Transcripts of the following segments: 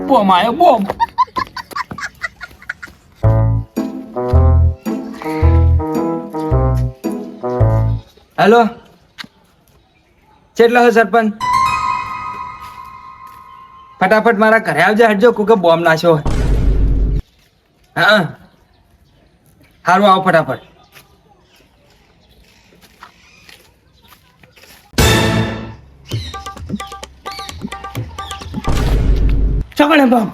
બોમ આવ્યો બોમ. હેલો, કેટલો છે સરપંચ? ફટાફટ મારા ઘરે આવજે. હટજો, કોકે બોમ્બ નાખ્યો હોય. હા, સારું, આવો ફટાફટ. ચોકડે બોમ્બ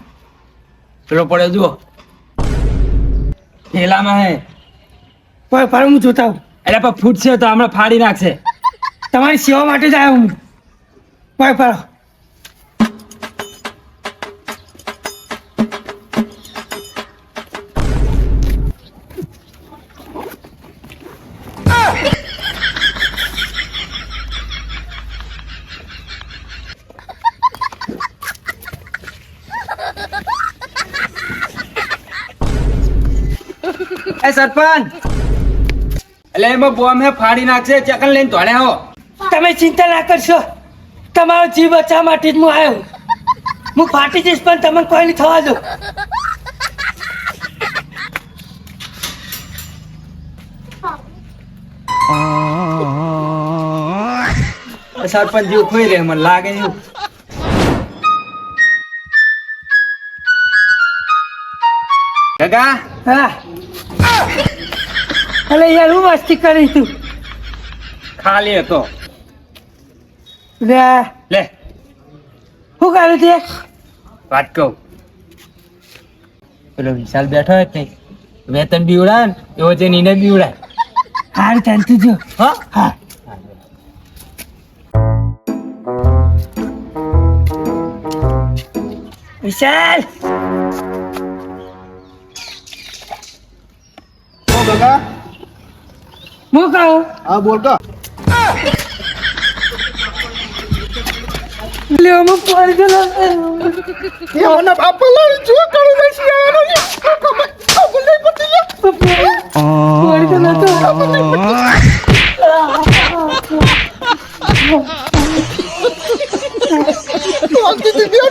પેલો પડ્યો જુઓ, થેલામાં હે. પર હું જોતા હું. એટલે પણ ફૂટશે તો હમણાં ફાડી નાખશે. તમારી સેવા માટે જ આવ્યો હું. પર એ સરપંચ, એટલે એમાં બોમ્બ હે, ફાડી નાખશે. ચકન લઈને ધોડે હો. તમે ચિંતા ના કરશો, તમારો જીવ બચાવવા માટે જ હું આવ્યો. હું ફાટી જઈશ પણ તમને કોઈ નહીં થવા દો. સરપંચ જેવું ખોઈ રહે મને લાગે એવું. કાકા, હા, અલે યાર હું મસ્તી કરી તું. ખાલી હતો. લે લે શું કરું તે? વાત કહું, પેલો વિશાલ બેઠો હોય ને, વેતન બીવડાય ને એવો છે, નીને બીવડાય. હારું ચાલતું જો. હા, હા, વિશાલ કાકા, હું કહું હા બોલ કા. લે હું પડી ગયો. એ મને બાપા લાવી જો કરું ને શિયાળો ને ખબર નહીં પડતી લે. પડી ગયો તો. તો અંતિ દીદી